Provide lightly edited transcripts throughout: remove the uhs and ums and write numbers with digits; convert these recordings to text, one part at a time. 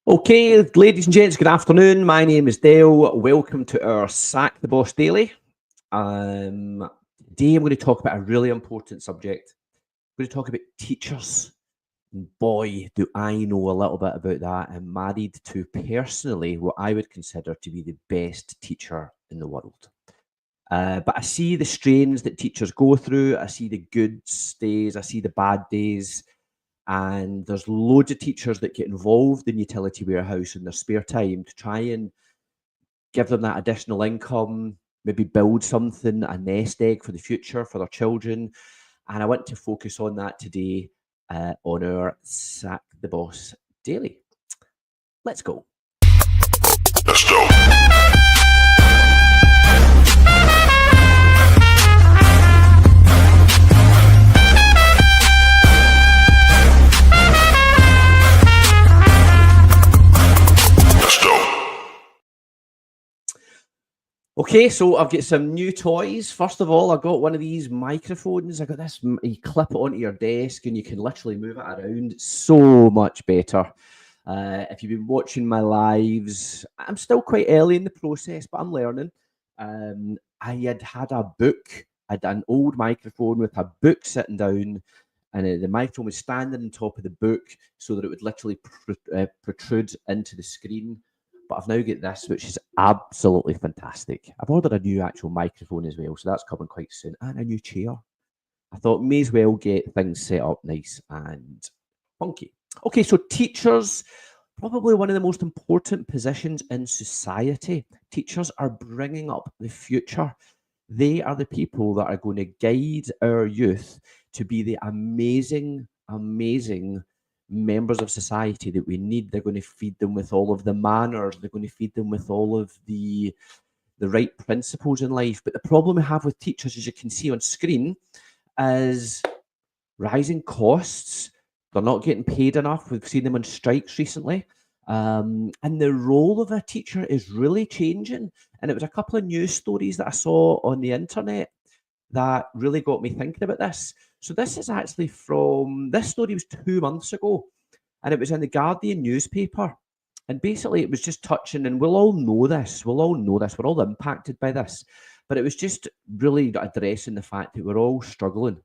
Okay, ladies and gents, good afternoon. My name is Dale. Welcome to our Sack the Boss Daily. Today I'm going to talk about a really important subject. I'm going to talk about teachers. And boy, do I know a little bit about that. I'm married to personally what I would consider to be the best teacher in the world. But I see the strains that teachers go through. I see the good days. I see the bad days. And there's loads of teachers that get involved in Utility Warehouse in their spare time to try and give them that additional income, maybe build something, a nest egg for the future for their children. And I want to focus on that today on our Sack the Boss Daily. Let's go. Let's go. Okay, so I've got some new toys. First of all, I got one of these microphones. I got this, you clip it onto your desk and you can literally move it around. So much better. If you've been watching my lives, I'm still quite early in the process, but I'm learning. I had a book. I had an old microphone with a book sitting down, and the microphone was standing on top of the book so that it would literally protrude into the screen. But I've now got this, which is absolutely fantastic. I've ordered a new actual microphone as well, so that's coming quite soon, and a new chair. I thought may as well get things set up nice and funky. Okay, so teachers, probably one of the most important positions in society. Teachers are bringing up the future. They are the people that are going to guide our youth to be the amazing, amazing members of society that we need. They're going to feed them with all of the manners. They're going to feed them with all of the right principles in life. But the problem we have with teachers, as you can see on screen, is rising costs. They're not getting paid enough. We've seen them on strikes recently. And the role of a teacher is really changing. And it was a couple of news stories that I saw on the internet that really got me thinking about this. So this is actually this story was 2 months ago, and it was in the Guardian newspaper. And basically it was just touching, and we'll all know this, we're all impacted by this, but it was just really addressing the fact that we're all struggling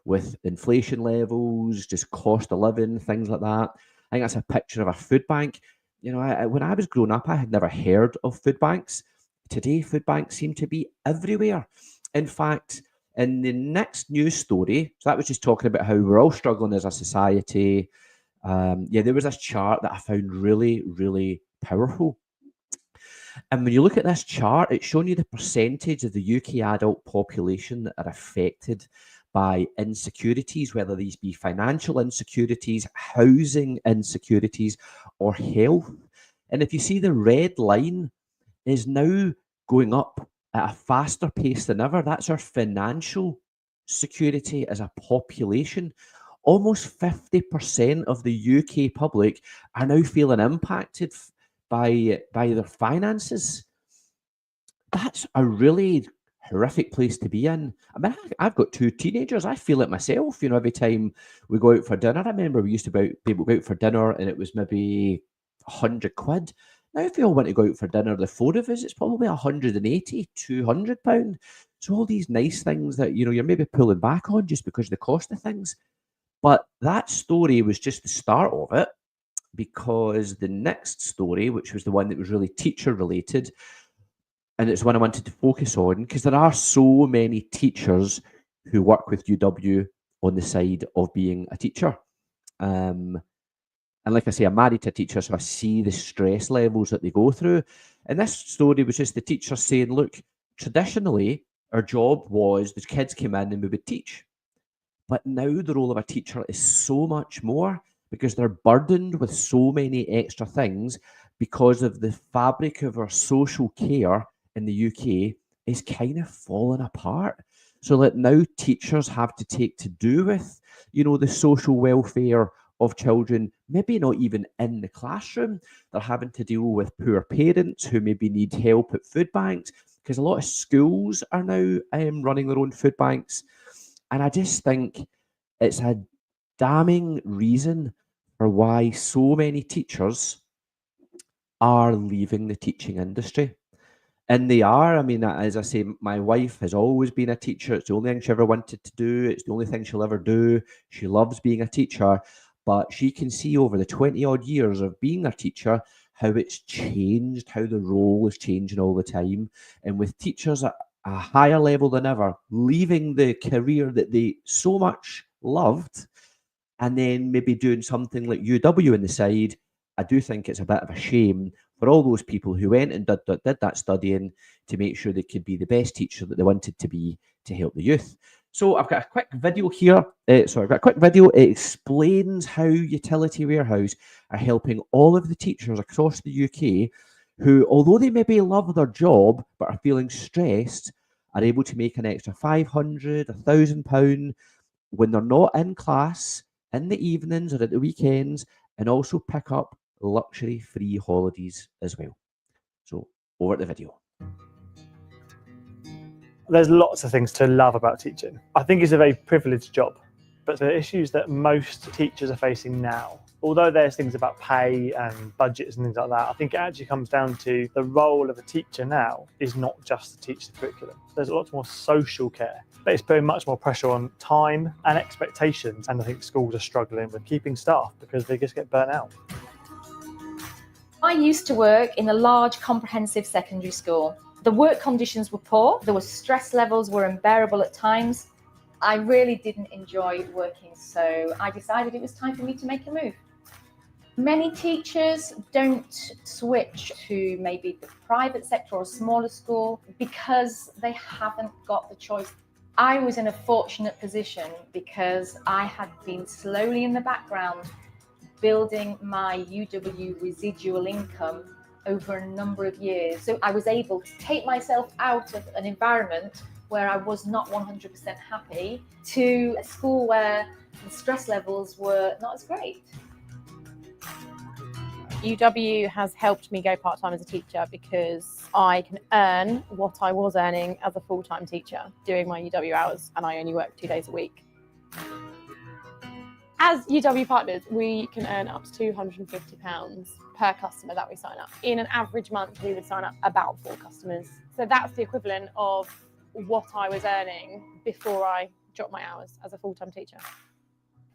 with inflation levels, just cost of living, things like that. I think that's a picture of a food bank. You know, when I was growing up, I had never heard of food banks. Today, food banks seem to be everywhere. In fact, in the next news story, so that was just talking about how we're all struggling as a society. There was this chart that I found really, really powerful. And when you look at this chart, it's showing you the percentage of the UK adult population that are affected by insecurities, whether these be financial insecurities, housing insecurities, or health. And if you see, the red line is now going up at a faster pace than ever. That's our financial security as a population. Almost 50% of the UK public are now feeling impacted by their finances. That's a really horrific place to be in. I mean, I've got 2 teenagers. I feel it myself. You know, every time we go out for dinner, I remember we used to be able to go out for dinner and it was maybe 100 quid. Now, if we all want to go out for dinner, the 4 of us, it's probably 180, 200 pound. So all these nice things that, you know, you're maybe pulling back on just because of the cost of things. But that story was just the start of it, because the next story, which was the one that was really teacher related, and it's one I wanted to focus on, because there are so many teachers who work with UW on the side of being a teacher. And like I say, I'm married to a teacher, so I see the stress levels that they go through. And this story was just the teacher saying, look, traditionally, our job was the kids came in and we would teach. But now the role of a teacher is so much more, because they're burdened with so many extra things because of the fabric of our social care in the UK is kind of falling apart. So that now teachers have to take to do with, you know, the social welfare of children, maybe not even in the classroom. They're having to deal with poor parents who maybe need help at food banks, because a lot of schools are now running their own food banks. And I just think it's a damning reason for why so many teachers are leaving the teaching industry. And they are. I mean, as I say, my wife has always been a teacher. It's the only thing she ever wanted to do. It's the only thing she'll ever do. She loves being a teacher, but she can see over the 20 odd years of being a teacher how it's changed, how the role is changing all the time. And with teachers at a higher level than ever, leaving the career that they so much loved and then maybe doing something like UW on the side, I do think it's a bit of a shame for all those people who went and did that studying to make sure they could be the best teacher that they wanted to be to help the youth. So I've got a quick video here. I've got a quick video. It explains how Utility Warehouse are helping all of the teachers across the UK who, although they maybe love their job but are feeling stressed, are able to make an extra £500, £1,000 when they're not in class in the evenings or at the weekends, and also pick up luxury free holidays as well. So over to the video. There's lots of things to love about teaching. I think it's a very privileged job, but the issues that most teachers are facing now, although there's things about pay and budgets and things like that, I think it actually comes down to the role of a teacher now is not just to teach the curriculum. There's a lot more social care, but it's putting much more pressure on time and expectations. And I think schools are struggling with keeping staff because they just get burnt out. I used to work in a large comprehensive secondary school. The work conditions were poor, the stress levels were unbearable at times. I really didn't enjoy working, so I decided it was time for me to make a move. Many teachers don't switch to maybe the private sector or a smaller school because they haven't got the choice. I was in a fortunate position because I had been slowly in the background building my UW residual income over a number of years. So I was able to take myself out of an environment where I was not 100% happy to a school where the stress levels were not as great. UW has helped me go part-time as a teacher because I can earn what I was earning as a full-time teacher doing my UW hours, and I only work 2 days a week. As UW partners, we can earn up to £250 per customer that we sign up. In an average month, we would sign up about 4 customers. So that's the equivalent of what I was earning before I dropped my hours as a full-time teacher.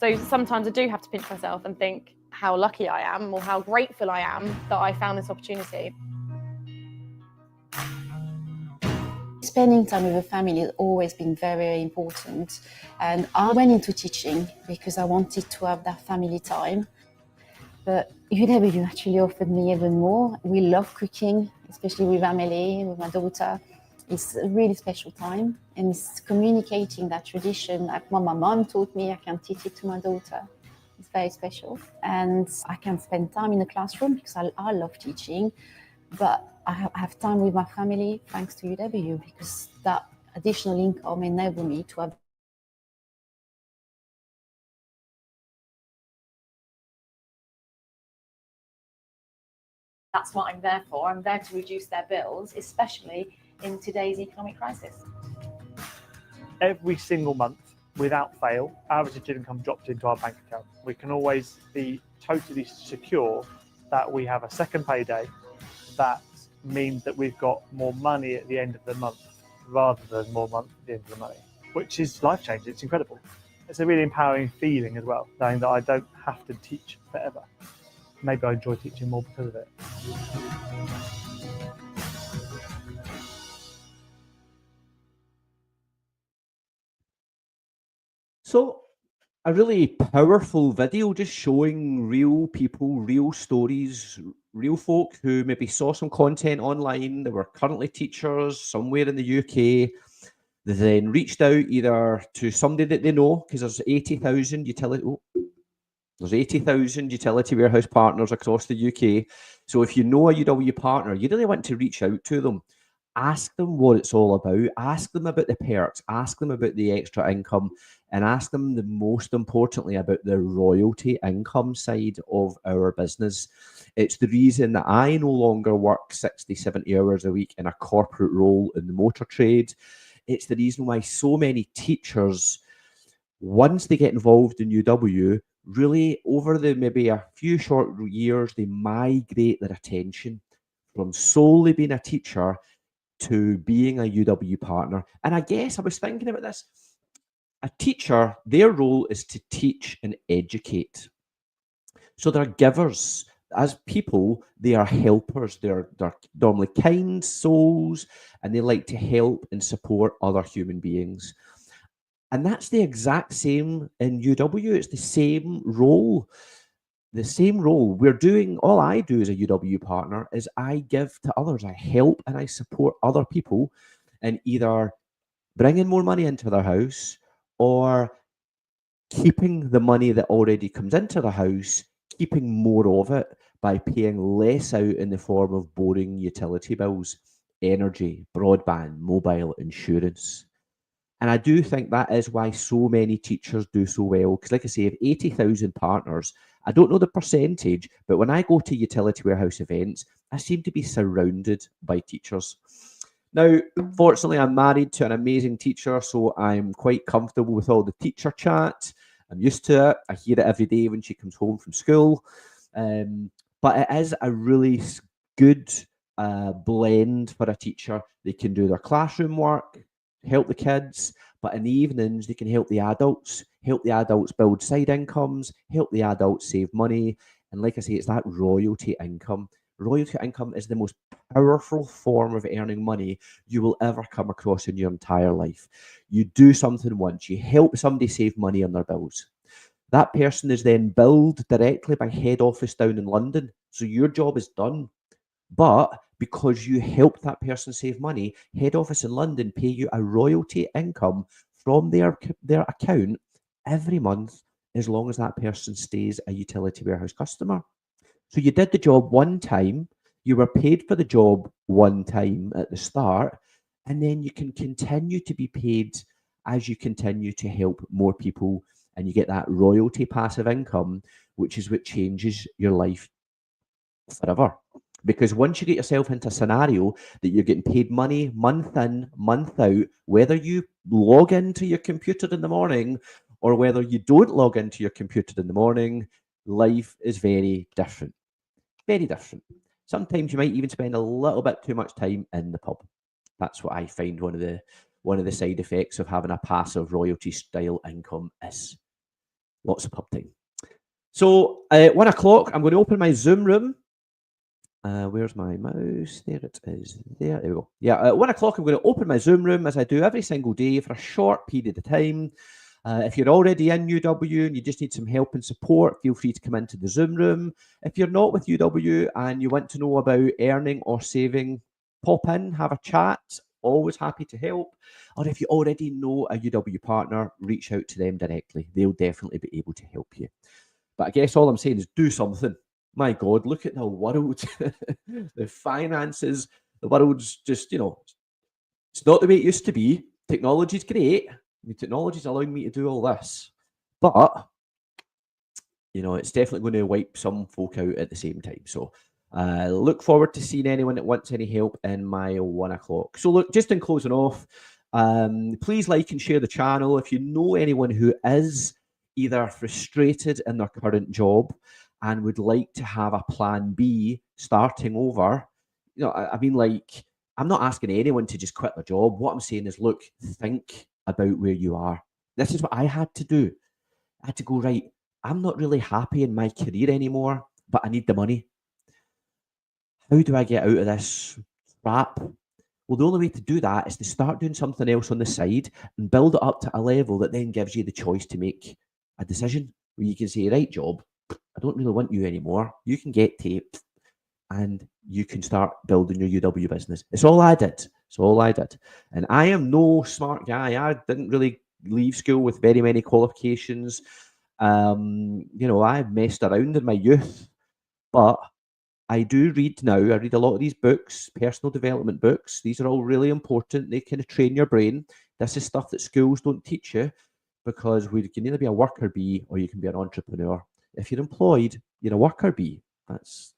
So sometimes I do have to pinch myself and think how lucky I am or how grateful I am that I found this opportunity. Spending time with the family has always been very, very important. And I went into teaching because I wanted to have that family time. But UW actually offered me even more. We love cooking, especially with Amelie, with my daughter. It's a really special time, and it's communicating that tradition. Like what my mom taught me, I can teach it to my daughter. It's very special. And I can spend time in the classroom because I love teaching, but I have time with my family thanks to UW because that additional income enabled me to have. That's what I'm there for. I'm there to reduce their bills, especially in today's economic crisis. Every single month, without fail, our residual income drops into our bank account. We can always be totally secure that we have a second payday that means that we've got more money at the end of the month rather than more money at the end of the money, which is life-changing. It's incredible. It's a really empowering feeling as well, knowing that I don't have to teach forever. Maybe I enjoy teaching more because of it. So a really powerful video just showing real people, real stories, real folk who maybe saw some content online. They were currently teachers somewhere in the UK. They then reached out either to somebody that they know, because there's 80,000 utility warehouse partners across the UK. So if you know a UW partner, you really want to reach out to them. Ask them what it's all about. Ask them about the perks. Ask them about the extra income. And ask them, the most importantly, about the royalty income side of our business. It's the reason that I no longer work 60, 70 hours a week in a corporate role in the motor trade. It's the reason why so many teachers, once they get involved in UW, really over the maybe a few short years, they migrate their attention from solely being a teacher to being a UW partner. And I guess I was thinking about this. A teacher, their role is to teach and educate. So they're givers. As people, they are helpers. They're normally kind souls, and they like to help and support other human beings. And that's the exact same in UW. It's the same role. The same role. We're doing, all I do as a UW partner is I give to others. I help and I support other people in either bringing more money into their house or keeping the money that already comes into the house, keeping more of it by paying less out in the form of boring utility bills, energy, broadband, mobile, insurance. And I do think that is why so many teachers do so well. Because, like I say, if 80,000 partners, I don't know the percentage, but when I go to utility warehouse events, I seem to be surrounded by teachers. Now, fortunately, I'm married to an amazing teacher, so I'm quite comfortable with all the teacher chat. I'm used to it. I hear it every day when she comes home from school. But it is a really good blend for a teacher. They can do their classroom work, help the kids, but in the evenings, they can help the adults build side incomes, help the adults save money. And like I say, it's that royalty income. Royalty income is the most powerful form of earning money you will ever come across in your entire life. You do something once, you help somebody save money on their bills. That person is then billed directly by head office down in London. So your job is done. But because you helped that person save money, head office in London pay you a royalty income from their account every month as long as that person stays a utility warehouse customer. So you did the job one time, you were paid for the job one time at the start, and then you can continue to be paid as you continue to help more people, and you get that royalty passive income, which is what changes your life forever. Because once you get yourself into a scenario that you're getting paid money month in, month out, whether you log into your computer in the morning or whether you don't log into your computer in the morning, life is very different. Very different. Sometimes you might even spend a little bit too much time in the pub. That's what I find one of the side effects of having a passive royalty style income is. Lots of pub time. So at 1 o'clock, I'm going to open my Zoom room. Where's my mouse? There it is. There we go. Yeah, at 1 o'clock, I'm going to open my Zoom room as I do every single day for a short period of time. If you're already in UW and you just need some help and support, feel free to come into the Zoom room. If you're not with UW and you want to know about earning or saving, pop in, have a chat. Always happy to help. Or if you already know a UW partner, reach out to them directly. They'll definitely be able to help you. But I guess all I'm saying is do something. My God, look at the world, the finances, the world's just, it's not the way it used to be. Technology's great. Technology's allowing me to do all this. But, it's definitely going to wipe some folk out at the same time. So look forward to seeing anyone that wants any help in my 1 o'clock. So look, just in closing off, please like and share the channel. If you know anyone who is either frustrated in their current job and would like to have a plan B starting over, I'm not asking anyone to just quit their job. What I'm saying is, look, think about where you are. This is what I had to do. I had to go, right, I'm not really happy in my career anymore, but I need the money. How do I get out of this trap? Well, the only way to do that is to start doing something else on the side and build it up to a level that then gives you the choice to make a decision where you can say, right, job, I don't really want you anymore. You can get taped and you can start building your UW business. It's all I did. It's all I did. And I am no smart guy. I didn't really leave school with very many qualifications. I messed around in my youth, but I do read now. I read a lot of these books, personal development books. These are all really important. They kind of train your brain. This is stuff that schools don't teach you because you can either be a worker bee or you can be an entrepreneur. If you're employed, you're a worker bee. That's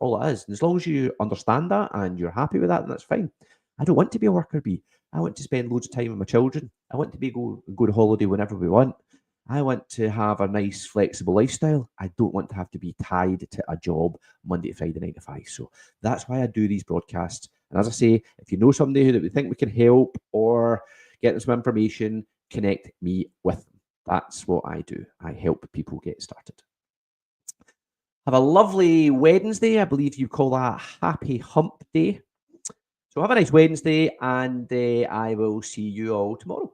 all it is. And as long as you understand that and you're happy with that, then that's fine. I don't want to be a worker bee. I want to spend loads of time with my children. I want to go to holiday whenever we want. I want to have a nice, flexible lifestyle. I don't want to have to be tied to a job Monday to Friday, 9 to 5. So that's why I do these broadcasts. And as I say, if you know somebody who that we think we can help or get them some information, connect me with them. That's what I do. I help people get started. Have a lovely Wednesday. I believe you call that Happy Hump Day. So have a nice Wednesday, and I will see you all tomorrow.